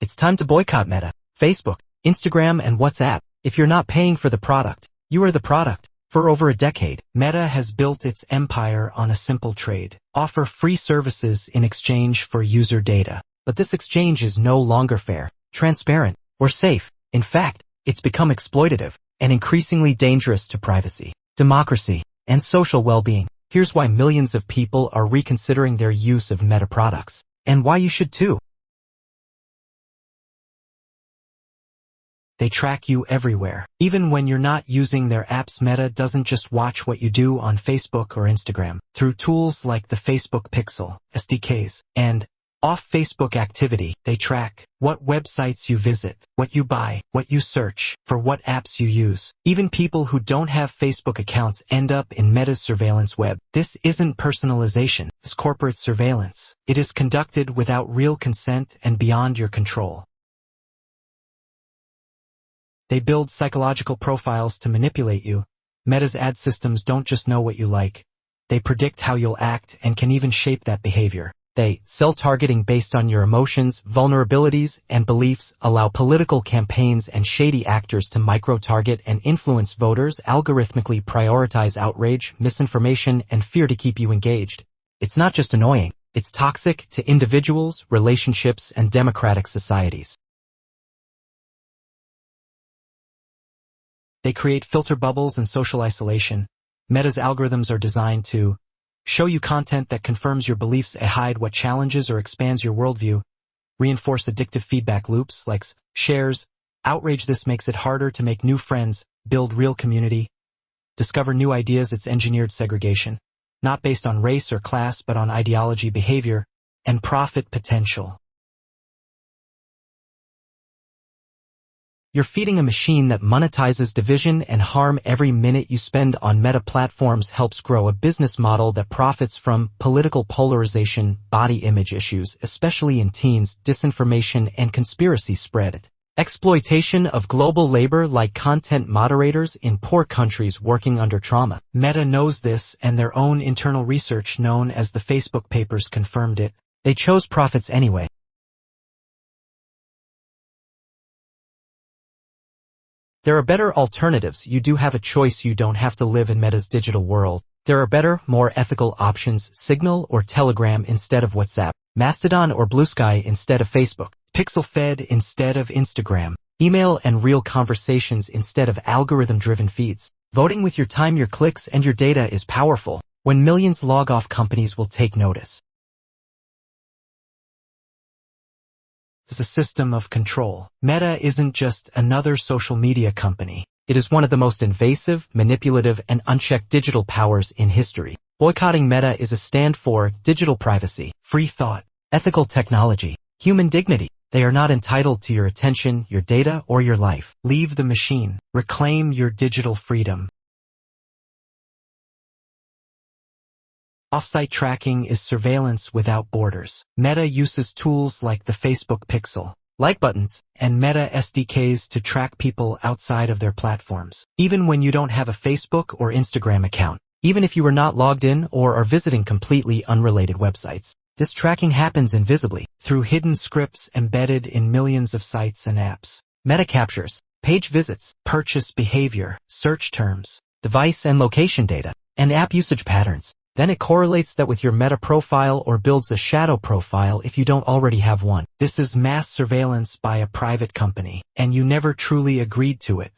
It's time to boycott Meta, Facebook, Instagram, and WhatsApp. If you're not paying for the product, you are the product. For over a decade, Meta has built its empire on a simple trade: offer free services in exchange for user data. But this exchange is no longer fair, transparent, or safe. In fact, it's become exploitative and increasingly dangerous to privacy, democracy, and social well-being. Here's why millions of people are reconsidering their use of Meta products, and why you should too. They track you everywhere. Even when you're not using their apps, Meta doesn't just watch what you do on Facebook or Instagram. Through tools like the Facebook Pixel, SDKs, and off-Facebook activity, they track what websites you visit, what you buy, what you search, for what apps you use. Even people who don't have Facebook accounts end up in Meta's surveillance web. This isn't personalization, it's corporate surveillance. It is conducted without real consent and beyond your control. They build psychological profiles to manipulate you. Meta's ad systems don't just know what you like. They predict how you'll act and can even shape that behavior. They sell targeting based on your emotions, vulnerabilities, and beliefs, allow political campaigns and shady actors to micro-target and influence voters, algorithmically prioritize outrage, misinformation, and fear to keep you engaged. It's not just annoying, it's toxic to individuals, relationships, and democratic societies. They create filter bubbles and social isolation. Meta's algorithms are designed to show you content that confirms your beliefs, hide what challenges or expands your worldview, reinforce addictive feedback loops, likes, shares, outrage. This makes it harder to make new friends, build real community, discover new ideas. It's engineered segregation, not based on race or class, but on ideology, behavior, and profit potential. You're feeding a machine that monetizes division and harm. Every minute you spend on Meta platforms helps grow a business model that profits from political polarization, body image issues, especially in teens, disinformation, and conspiracy spread. Exploitation of global labor, like content moderators in poor countries working under trauma. Meta knows this, and their own internal research known as the Facebook Papers confirmed it. They chose profits anyway. There are better alternatives. You do have a choice. You don't have to live in Meta's digital world. There are better, more ethical options: Signal or Telegram instead of WhatsApp, Mastodon or Blue Sky instead of Facebook, Pixel Fed instead of Instagram, email and real conversations instead of algorithm-driven feeds. Voting with your time, your clicks, and your data is powerful. When millions log off, companies will take notice. It's a system of control. Meta isn't just another social media company. It is one of the most invasive, manipulative, and unchecked digital powers in history. Boycotting Meta is a stand for digital privacy, free thought, ethical technology, human dignity. They are not entitled to your attention, your data, or your life. Leave the machine. Reclaim your digital freedom. Off-site tracking is surveillance without borders. Meta uses tools like the Facebook Pixel, like buttons, and Meta SDKs to track people outside of their platforms. Even when you don't have a Facebook or Instagram account, even if you are not logged in or are visiting completely unrelated websites, this tracking happens invisibly through hidden scripts embedded in millions of sites and apps. Meta captures page visits, purchase behavior, search terms, device and location data, and app usage patterns. Then it correlates that with your Meta profile or builds a shadow profile if you don't already have one. This is mass surveillance by a private company, and you never truly agreed to it.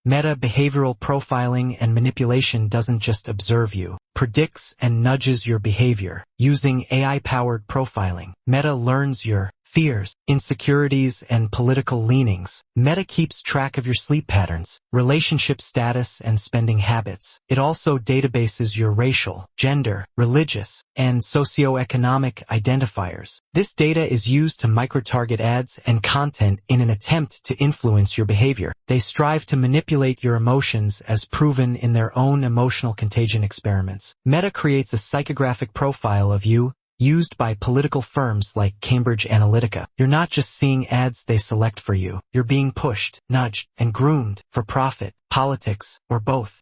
Meta behavioral profiling and manipulation doesn't just observe you, predicts and nudges your behavior. Using AI-powered profiling, Meta learns your fears, insecurities, and political leanings. Meta keeps track of your sleep patterns, relationship status, and spending habits. It also databases your racial, gender, religious, and socioeconomic identifiers. This data is used to micro-target ads and content in an attempt to influence your behavior. They strive to manipulate your emotions as proven in their own emotional contagion experiments. Meta creates a psychographic profile of you, used by political firms like Cambridge Analytica. You're not just seeing ads they select for you. You're being pushed, nudged, and groomed for profit, politics, or both.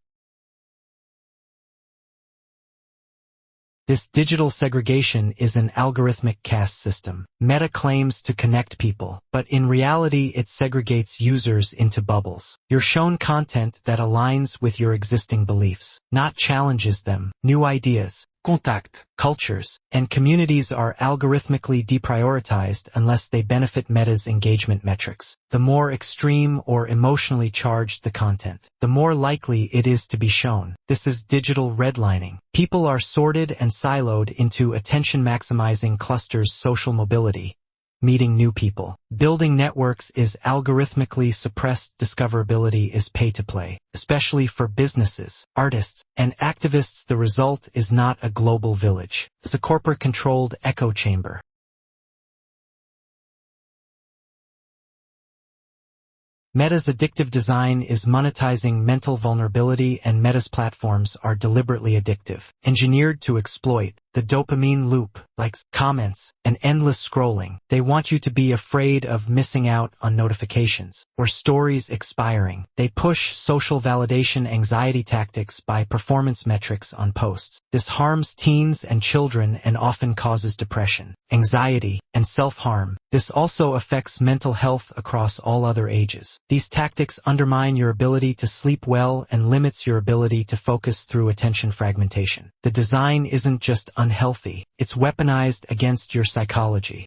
This digital segregation is an algorithmic caste system. Meta claims to connect people, but in reality it segregates users into bubbles. You're shown content that aligns with your existing beliefs, not challenges them. New ideas, contact, cultures, and communities are algorithmically deprioritized unless they benefit Meta's engagement metrics. The more extreme or emotionally charged the content, the more likely it is to be shown. This is digital redlining. People are sorted and siloed into attention-maximizing clusters. Social mobility. Meeting new people. Building networks is algorithmically suppressed. Discoverability is pay-to-play, especially for businesses, artists, and activists. The result is not a global village. It's a corporate-controlled echo chamber. Meta's addictive design is monetizing mental vulnerability, and Meta's platforms are deliberately addictive, engineered to exploit the dopamine loop, likes, comments, and endless scrolling. They want you to be afraid of missing out on notifications or stories expiring. They push social validation anxiety tactics by performance metrics on posts. This harms teens and children and often causes depression, anxiety, and self-harm. This also affects mental health across all other ages. These tactics undermine your ability to sleep well and limits your ability to focus through attention fragmentation. The design isn't just unhealthy, it's weaponized against your psychology.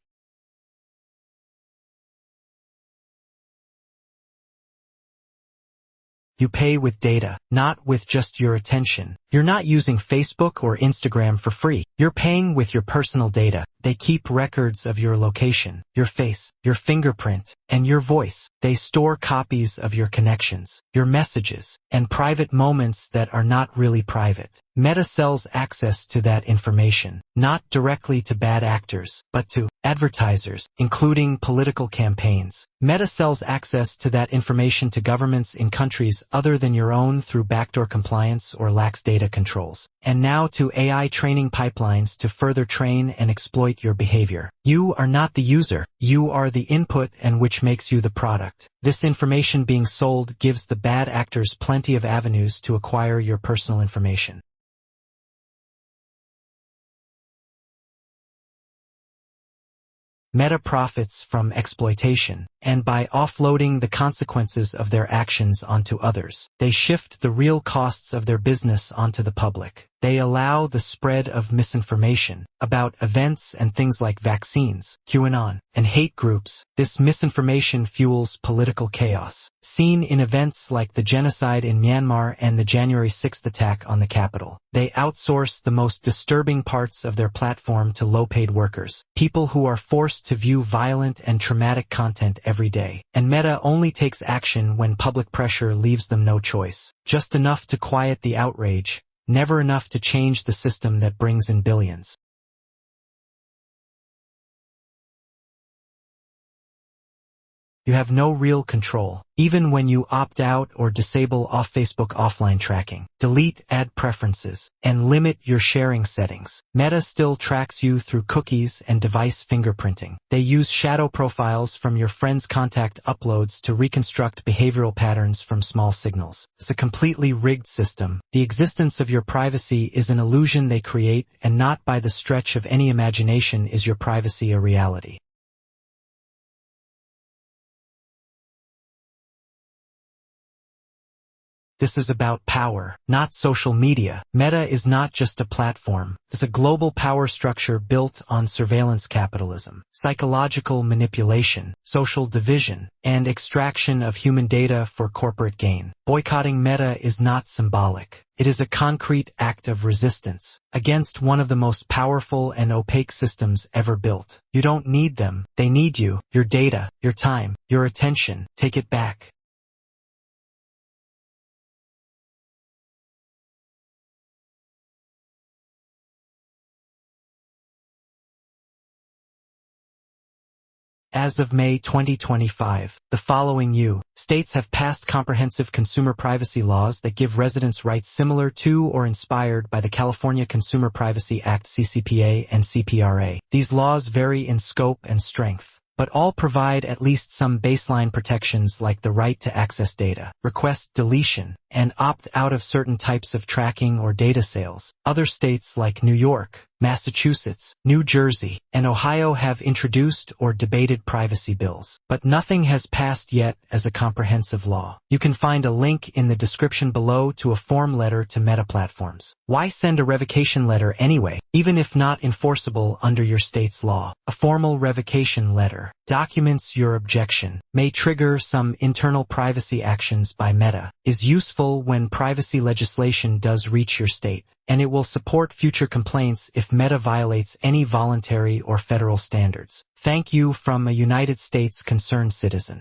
You pay with data, not with just your attention. You're not using Facebook or Instagram for free. You're paying with your personal data. They keep records of your location, your face, your fingerprint, and your voice. They store copies of your connections, your messages, and private moments that are not really private. Meta sells access to that information, not directly to bad actors, but to advertisers, including political campaigns. Meta sells access to that information to governments in countries other than your own through backdoor compliance or lax data controls, and now to AI training pipelines to further train and exploit your behavior. You are not the user, you are the input, and which makes you the product. This information being sold gives the bad actors plenty of avenues to acquire your personal information. Meta profits from exploitation, and by offloading the consequences of their actions onto others, they shift the real costs of their business onto the public. They allow the spread of misinformation about events and things like vaccines, QAnon, and hate groups. This misinformation fuels political chaos, seen in events like the genocide in Myanmar and the January 6th attack on the Capitol. They outsource the most disturbing parts of their platform to low-paid workers, people who are forced to view violent and traumatic content every day. And Meta only takes action when public pressure leaves them no choice. Just enough to quiet the outrage, never enough to change the system that brings in billions. You have no real control, even when you opt out or disable Facebook offline tracking, delete ad preferences, and limit your sharing settings. Meta still tracks you through cookies and device fingerprinting. They use shadow profiles from your friends' contact uploads to reconstruct behavioral patterns from small signals. It's a completely rigged system. The existence of your privacy is an illusion they create, and not by the stretch of any imagination is your privacy a reality. This is about power, not social media. Meta is not just a platform. It's a global power structure built on surveillance capitalism, psychological manipulation, social division, and extraction of human data for corporate gain. Boycotting Meta is not symbolic. It is a concrete act of resistance against one of the most powerful and opaque systems ever built. You don't need them. They need you, your data, your time, your attention. Take it back. As of May 2025, the following states have passed comprehensive consumer privacy laws that give residents rights similar to or inspired by the California Consumer Privacy Act (CCPA) and CPRA. These laws vary in scope and strength, but all provide at least some baseline protections like the right to access data, request deletion, and opt out of certain types of tracking or data sales. Other states like New York, Massachusetts, New Jersey, and Ohio have introduced or debated privacy bills, but nothing has passed yet as a comprehensive law. You can find a link in the description below to a form letter to Meta platforms. Why send a revocation letter anyway, even if not enforceable under your state's law? A formal revocation letter documents your objection, may trigger some internal privacy actions by Meta, is useful when privacy legislation does reach your state, and it will support future complaints if Meta violates any voluntary or federal standards. Thank you from a United States concerned citizen.